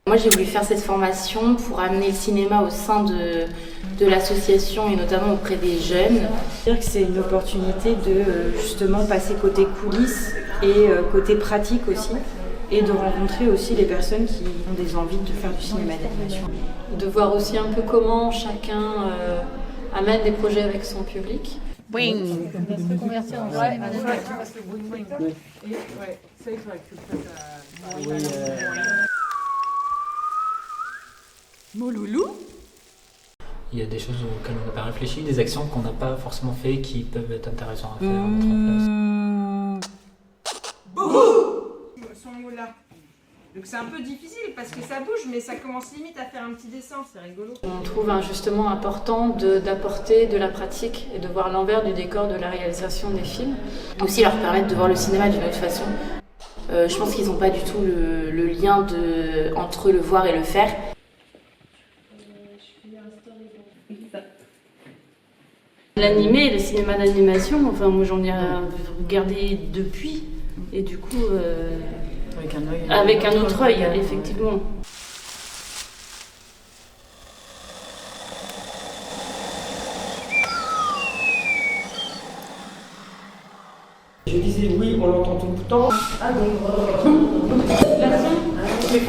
Moi, j'ai voulu faire cette formation pour amener le cinéma au sein de l'association et notamment auprès des jeunes. C'est-à-dire que c'est une opportunité de justement passer côté coulisses et côté pratique aussi, et de rencontrer aussi les personnes qui ont des envies de faire du cinéma d'animation. De voir aussi un peu comment chacun amène des projets avec son public. Oui. Moloulou. Il y a des choses auxquelles on n'a pas réfléchi, des actions qu'on n'a pas forcément fait qui peuvent être intéressantes à faire, à mettre en place. Ce mot-là. Donc c'est un peu difficile parce que ça bouge, mais ça commence limite à faire un petit dessin, c'est rigolo. On trouve justement important d'apporter de la pratique et de voir l'envers du décor de la réalisation des films. Aussi leur permettre de voir le cinéma d'une autre façon. Je pense qu'ils n'ont pas du tout le lien entre le voir et le faire. L'animé, le cinéma d'animation, enfin moi j'en ai regardé depuis et du coup avec un autre œil, effectivement. Je disais oui, on l'entend tout le temps. Ah donc Depuis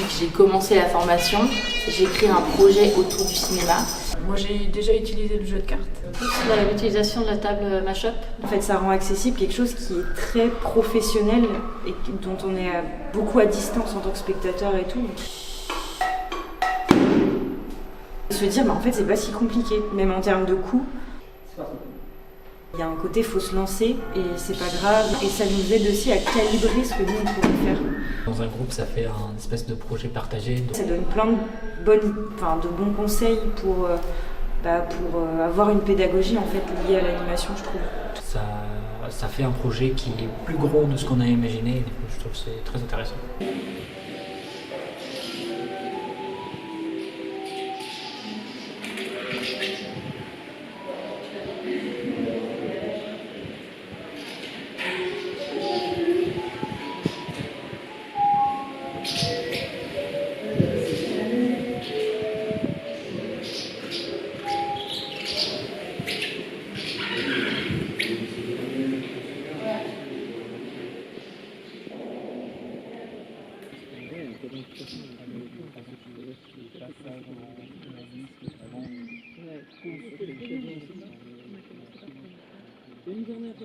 que j'ai commencé la formation, j'ai créé un projet autour du cinéma. Moi, j'ai déjà utilisé le jeu de cartes. Dans l'utilisation de la table Mashup. En fait, ça rend accessible quelque chose qui est très professionnel et dont on est beaucoup à distance en tant que spectateur et tout. Se dire, mais en fait, c'est pas si compliqué, même en termes de coûts. Il y a un côté, faut se lancer et c'est pas grave. Et ça nous aide aussi à calibrer ce que nous on pourrait faire. Dans un groupe, ça fait un espèce de projet partagé. Ça donne plein de bons conseils pour avoir une pédagogie en fait liée à l'animation, je trouve. Ça fait un projet qui est plus gros de ce qu'on a imaginé. Et je trouve que c'est très intéressant. Une journée après.